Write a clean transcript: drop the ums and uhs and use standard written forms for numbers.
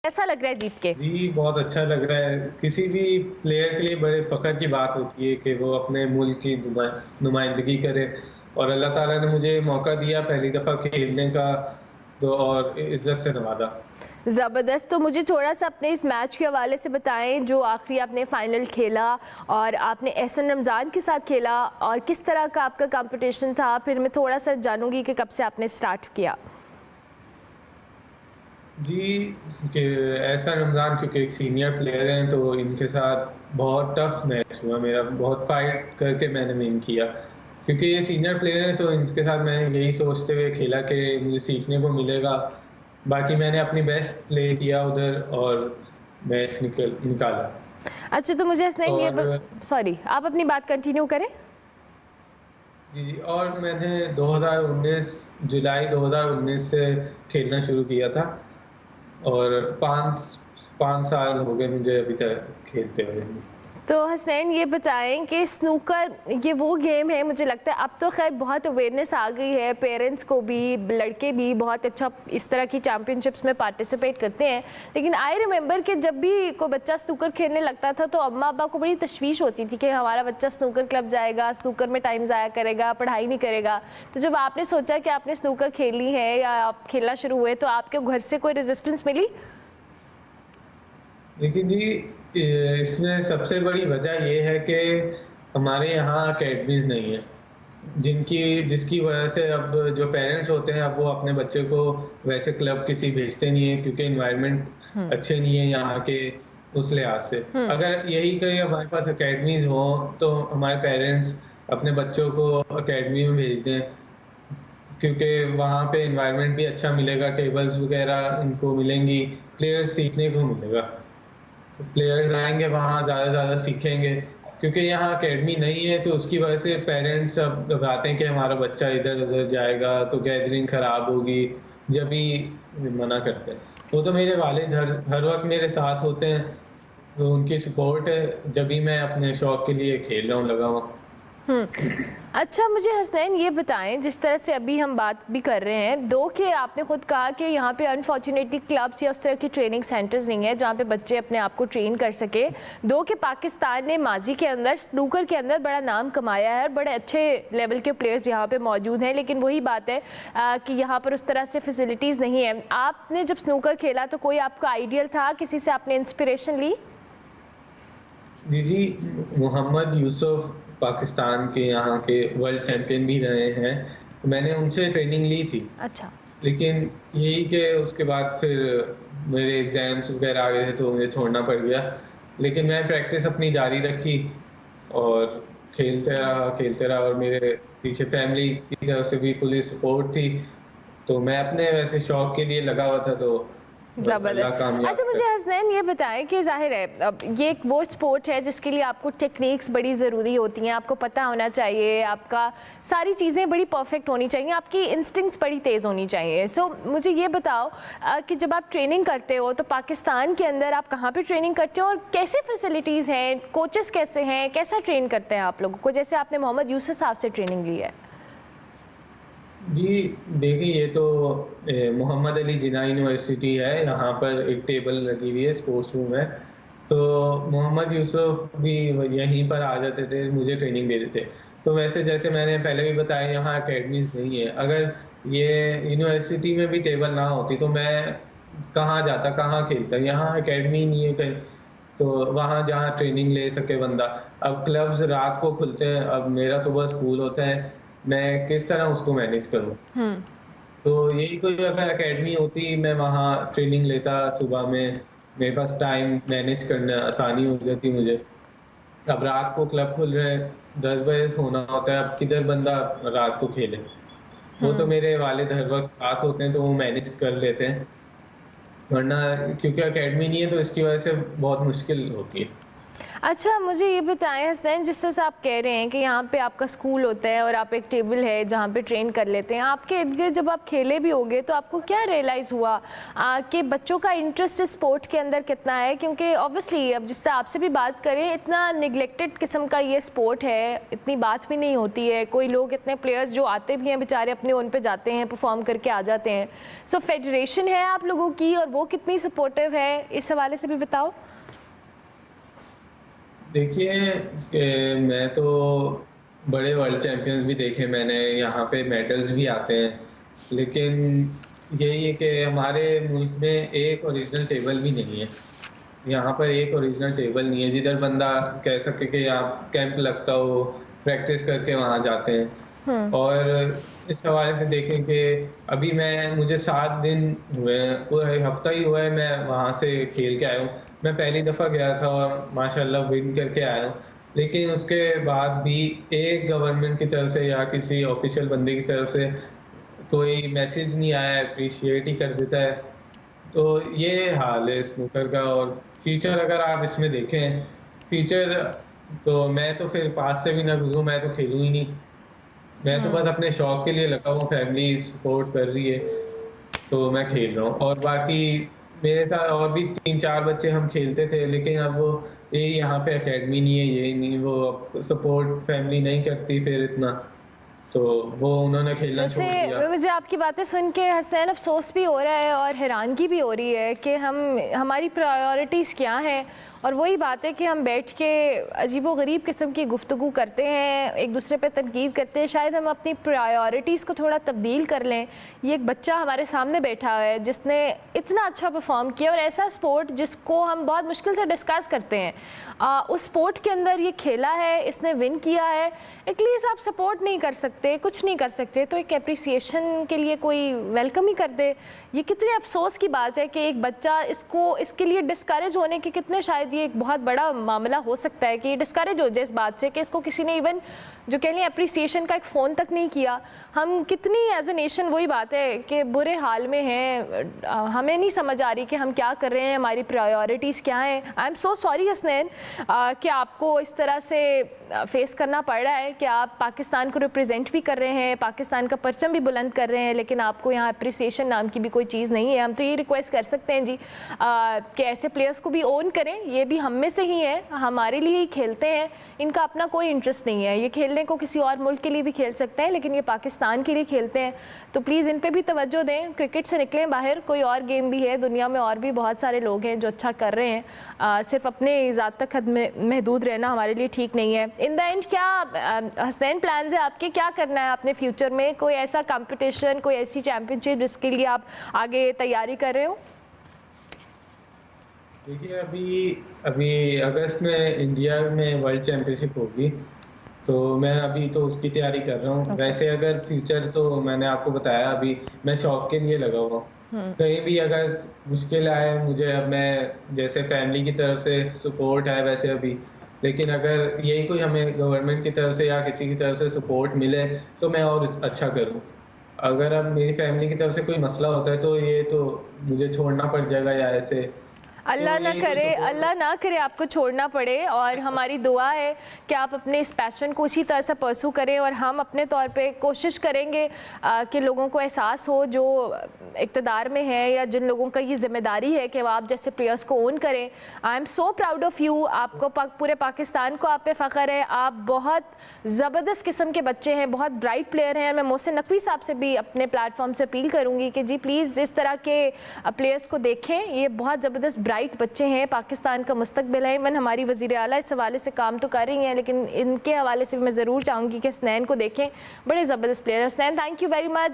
कैसा लग रहा है जीत के? जी, बहुत अच्छा लग रहा है। किसी भी प्लेयर के लिए बड़े फ़ख्र की बात होती है कि वो अपने मुल्क की नुमाइंदगी करे और अल्लाह ताला ने मुझे मौका दिया पहली दफ़ा खेलने का तो और इज़्ज़त से नवाज़ा। ज़बरदस्त। तो मुझे थोड़ा-सा अपने इस मैच के हवाले से बताएँ जो आखिरी आपने फाइनल खेला और आपने एहसन रमज़ान के साथ खेला और किस तरह का आपका कॉम्पिटिशन था? फिर मैं थोड़ा-सा जानूँगी कि कब से आपने स्टार्ट किया? जी, कि एहसन रमज़ान क्योंकि एक सीनियर प्लेयर हैं तो इनके साथ बहुत टफ़ मैच हुआ मेरा, बहुत फ़ाइट करके मैंने विन किया। क्योंकि ये सीनियर प्लेयर हैं तो इनके साथ मैंने यही सोचते हुए खेला कि मुझे सीखने को मिलेगा। बाकी मैंने अपनी बेस्ट प्ले किया उधर और मैच निकाला। अच्छा, तो मुझे हसनैन ये ब और सॉरी, आप अपनी बात कंटिन्यू करें। जी, और मैंने 2019 जुलाई 2019 से खेलना शुरू किया था और 5 साल हो गए मुझे अभी तक खेलते हुए। तो हसनैन ये बताएं कि स्नूकर ये वो गेम है, मुझे लगता है अब तो खैर बहुत अवेयरनेस आ गई है, पेरेंट्स को भी, लड़के भी बहुत अच्छा इस तरह की चैम्पियनशिप्स में पार्टिसिपेट करते हैं। लेकिन आई रिमेंबर कि जब भी कोई बच्चा स्नूकर खेलने लगता था तो अम्मा अब्बा को बड़ी तशवीश होती थी कि हमारा बच्चा स्नूकर क्लब जाएगा, स्नूकर में टाइम ज़ाया करेगा, पढ़ाई नहीं करेगा। तो जब आपने सोचा कि आपने स्नूकर खेली है या आप खेलना शुरू हुए तो आपके घर से कोई रेजिस्टेंस मिली? देखिए जी, इसमें सबसे बड़ी वजह ये है कि हमारे यहाँ अकेडमीज़ नहीं है, जिसकी वजह से अब जो पेरेंट्स होते हैं अब वो अपने बच्चे को वैसे क्लब किसी भेजते नहीं है क्योंकि एनवायरनमेंट अच्छे नहीं है यहाँ के उस लिहाज से। अगर यही कहीं हमारे पास अकेडमीज़ हों तो हमारे पेरेंट्स अपने बच्चों को अकेडमी में भेज दें क्योंकि वहाँ पे एनवायरनमेंट भी अच्छा मिलेगा, टेबल्स वगैरह इनको मिलेंगी, प्लेयर्स सीखने को मिलेगा। प्लेयर्स आएँगे वहाँ ज़्यादा से ज़्यादा सीखेंगे क्योंकि यहाँ अकेडमी नहीं है तो उसकी वजह से पेरेंट्स अब घबराते हैं कि हमारा बच्चा इधर-उधर जाएगा तो गैदरिंग खराब होगी, जब भी मना करते हैं। वो तो मेरे वालिद हर हर वक़्त मेरे साथ होते हैं, तो उनकी सपोर्ट है जब भी मैं अपने शौक के लिए खेल रहा हूँ लगा हुआ। हुँ। अच्छा, मुझे हसनैन ये बताएँ जिस तरह से अभी हम बात भी कर रहे हैं, दो कि आपने खुद कहा कि यहाँ पे अनफॉर्चुनेटली क्लब्स या उस तरह की ट्रेनिंग सेंटर्स नहीं है जहाँ पे बच्चे अपने आप को ट्रेन कर सके। दो कि पाकिस्तान ने माजी के अंदर स्नूकर के अंदर बड़ा नाम कमाया है और बड़े अच्छे लेवल के प्लेयर्स यहाँ पे मौजूद हैं, लेकिन वही बात है कि यहाँ पर उस तरह से फैसिलिटीज़ नहीं है। आपने जब स्नूकर खेला तो कोई आपका आइडियल था, किसी से आपने इंस्पिरेशन ली? जी, मोहम्मद यूसुफ पाकिस्तान के यहाँ के वर्ल्ड चैंपियन भी रहे हैं। मैंने उनसे ट्रेनिंग ली थी। अच्छा। लेकिन यही कि उसके बाद फिर मेरे एग्ज़ाम्स वगैरह आ गए थे तो मुझे छोड़ना पड़ गया। लेकिन मैं प्रैक्टिस अपनी जारी रखी और खेलते रहा और मेरे पीछे फैमिली की तरफ से भी फुली सपोर्ट थी। तो मैं अपने वैसे शौक के लिए लगा हुआ था तो अल्लाह ज़बरदस्त। कामयाब अच्छा, मुझे करे। हसनैन ये बताएं कि ज़ाहिर है अब ये एक वो स्पोर्ट है जिसके लिए आपको टेक्निक्स बड़ी ज़रूरी होती हैं, आपको पता होना चाहिए, आपका सारी चीज़ें बड़ी परफेक्ट होनी चाहिए, आपकी इंस्टिंक्ट्स बड़ी तेज़ होनी चाहिए। सो मुझे ये बताओ कि जब आप ट्रेनिंग करते हो तो पाकिस्तान के अंदर आप कहाँ पर ट्रेनिंग करते हो और कैसे फैसिलिटीज़ हैं, कोचेस कैसे हैं, कैसा ट्रेन करते हैं आप लोगों को, जैसे आपने मोहम्मद यूसुफ साहब से ट्रेनिंग ली है? जी, देखिए ये तो मोहम्मद अली जिन्ना यूनिवर्सिटी है, यहाँ पर एक टेबल लगी हुई है, स्पोर्ट्स रूम है। तो मोहम्मद यूसुफ भी यहीं पर आ जाते थे, मुझे ट्रेनिंग दे देते। तो वैसे जैसे मैंने पहले भी बताया यहाँ अकेडमीज़ नहीं है। अगर ये यूनिवर्सिटी में भी टेबल ना होती तो मैं कहाँ जाता, कहाँ खेलता? यहाँ अकेडमी नहीं है कहीं, तो वहाँ जहाँ ट्रेनिंग ले सके बंदा। अब क्लब्स रात को खुलते हैं, अब मेरा सुबह स्कूल होता है, मैं किस तरह उसको मैनेज करूँ? हुँ। तो यही कोई अगर अकेडमी होती मैं वहाँ ट्रेनिंग लेता सुबह में, मेरे पास टाइम मैनेज करना आसानी हो जाती मुझे। अब रात को क्लब खुल रहे हैं, 10 बजे सोना होता है, अब किधर बंदा रात को खेले? वो तो मेरे वालिद हर वक़्त साथ होते हैं तो वो मैनेज कर लेते हैं, वरना क्योंकि अकेडमी नहीं है तो इसकी वजह से बहुत मुश्किल होती है। अच्छा, मुझे ये बताएं हसनैन, जिस तरह से आप कह रहे हैं कि यहाँ पे आपका स्कूल होता है और आप एक टेबल है जहाँ पे ट्रेन कर लेते हैं, आपके इर्द गिर्द जब आप खेले भी होंगे तो आपको क्या रियलाइज़ हुआ कि बच्चों का इंटरेस्ट स्पोर्ट के अंदर कितना है? क्योंकि ऑब्वियसली अब जिस तरह आपसे भी बात करें, इतना निगलेक्टेड किस्म का ये स्पोर्ट है, इतनी बात भी नहीं होती है, कोई लोग इतने प्लेयर्स जो आते भी हैं बेचारे अपने ओन पे जाते हैं, परफॉर्म करके आ जाते हैं। सो फेडरेशन है आप लोगों की और वो कितनी सपोर्टिव है, इस हवाले से भी बताओ। देखिए मैं तो बड़े वर्ल्ड चैंपियंस भी देखे मैंने, यहाँ पे मेडल्स भी आते हैं, लेकिन यही है कि हमारे मुल्क में एक ओरिजिनल टेबल भी नहीं है। यहाँ पर एक ओरिजिनल टेबल नहीं है जिधर बंदा कह सके कि यहाँ कैंप लगता हो, प्रैक्टिस करके वहाँ जाते हैं। और इस हवाले से देखें कि अभी मुझे 7 दिन हुए, पूरा हफ्ता ही हुआ है मैं वहाँ से खेल के आया हूँ। मैं पहली दफ़ा गया था और माशाल्लाह विन करके आया हूँ, लेकिन उसके बाद भी एक गवर्नमेंट की तरफ से या किसी ऑफिशियल बंदे की तरफ से कोई मैसेज नहीं आया, अप्रिशिएट ही कर देता है। तो ये हाल है स्नूकर का। और फ्यूचर अगर आप इसमें देखें, फ्यूचर तो मैं तो फिर पास से भी ना गुजरूं, मैं तो खेलूं ही नहीं। मैं तो बस अपने शौक के लिए लगा हूँ, फैमिली सपोर्ट कर रही है तो मैं खेल रहा हूँ। और बाकी मेरे साथ और भी 3-4 बच्चे हम खेलते थे, लेकिन अब वो ये यहाँ पे एकेडमी नहीं है, ये नहीं, वो सपोर्ट फैमिली नहीं करती फिर इतना, तो वो उन्होंने खेलना छोड़ दिया। मुझे आपकी बातें सुन के हसनैन अफसोस भी हो रहा है और हैरानगी भी हो रही है कि हमारी प्रायोरिटीज़ क्या हैं। और वही बात है कि हम बैठ के अजीबोगरीब किस्म की गुफ्तगू करते हैं, एक दूसरे पे तनकीद करते हैं। शायद हम अपनी प्रायोरिटीज़ को थोड़ा तब्दील कर लें। ये एक बच्चा हमारे सामने बैठा है जिसने इतना अच्छा परफॉर्म किया, और ऐसा स्पोर्ट जिसको हम बहुत मुश्किल से डिस्कस करते हैं, उस स्पोर्ट के अंदर ये खेला है, इसने विन किया है। एटलीस्ट आप सपोर्ट नहीं कर सकते, कुछ नहीं कर सकते, तो एक एप्रिसिएशन के लिए कोई वेलकम ही कर दे। ये कितने अफसोस की बात है कि एक बच्चा इसके लिए डिस्करेज होने के कितने, शायद ये एक बहुत बड़ा मामला हो सकता है कि ये डिस्करेज हो जाए इस बात से कि इसको किसी ने इवन जो कह लें अप्रिसिएशन का एक फ़ोन तक नहीं किया। हम कितनी एज ए नेशन, वही बात है कि बुरे हाल में हैं, हमें नहीं समझ आ रही कि हम क्या कर रहे हैं, हमारी प्रायोरिटीज़ क्या हैं। I am so sorry Hasnain कि आपको इस तरह से फेस करना पड़ रहा है कि आप पाकिस्तान को रिप्रेजेंट भी कर रहे हैं, पाकिस्तान का परचम भी बुलंद कर रहे हैं, लेकिन आपको यहाँ अप्रिसिएशन नाम की भी कोई चीज़ नहीं है। हम तो ये रिक्वेस्ट कर सकते हैं जी कि ऐसे प्लेयर्स को भी ओन करें, ये भी हम में से ही है, हमारे लिए ही खेलते हैं, इनका अपना कोई इंटरेस्ट नहीं है। ये खेलने को किसी और मुल्क के लिए भी खेल सकते हैं, लेकिन ये पाकिस्तान के लिए खेलते हैं, तो प्लीज़ इन पे भी तवज्जो दें। क्रिकेट से निकलें बाहर, कोई और गेम भी है, दुनिया में और भी बहुत सारे लोग हैं जो अच्छा कर रहे हैं। सिर्फ अपने ज़ात तक हद में महदूद रहना हमारे लिए ठीक नहीं है। इन द एंड क्या हसनैन प्लान्स है आपके, क्या करना है अपने फ्यूचर में? कोई ऐसा कंपटीशन, कोई ऐसी चैम्पियनशिप जिसके लिए आप आगे तैयारी कर रहे हो? देखिए अभी अगस्त में इंडिया में वर्ल्ड चैंपियनशिप होगी, तो मैं अभी तो उसकी तैयारी कर रहा हूँ। वैसे अगर फ्यूचर तो मैंने आपको बताया, अभी मैं शौक के लिए लगा हुआ हूँ। कहीं भी अगर मुश्किल आए मुझे, अब मैं जैसे फैमिली की तरफ से सपोर्ट है वैसे अभी, लेकिन अगर यही कोई हमें गवर्नमेंट की तरफ से या किसी की तरफ से सपोर्ट मिले तो मैं और अच्छा करूँ। अगर अब मेरी फैमिली की तरफ से कोई मसला होता है तो ये तो मुझे छोड़ना पड़ जाएगा या ऐसे। अल्लाह ना करे, अल्लाह ना करे आपको छोड़ना पड़े, और हमारी दुआ है कि आप अपने इस पैशन को उसी तरह से परसू करें, और हम अपने तौर पे कोशिश करेंगे कि लोगों को एहसास हो जो इक़्तिदार में है या जिन लोगों का ये ज़िम्मेदारी है कि वो आप जैसे प्लेयर्स को ओन करें। I am so proud of you, आपको पूरे पाकिस्तान को आप पे फ़ख्र है। आप बहुत ज़बरदस्त किस्म के बच्चे हैं, बहुत ब्राइट प्लेयर हैं। मैं मोहसिन नकवी साहब से भी अपने प्लेटफॉर्म से अपील करूँगी कि जी प्लीज़ इस तरह के प्लेयर्स को देखें, ये बहुत ज़बरदस्त ब्राइट बच्चे हैं, पाकिस्तान का मुस्तकबिल है। इवन हमारी वज़ीर आला इस हवाले से काम तो कर रही हैं, लेकिन इनके हवाले से भी मैं ज़रूर चाहूँगी कि हसनैन को देखें, बड़े ज़बरदस्त player. Hasnain, thank you very much.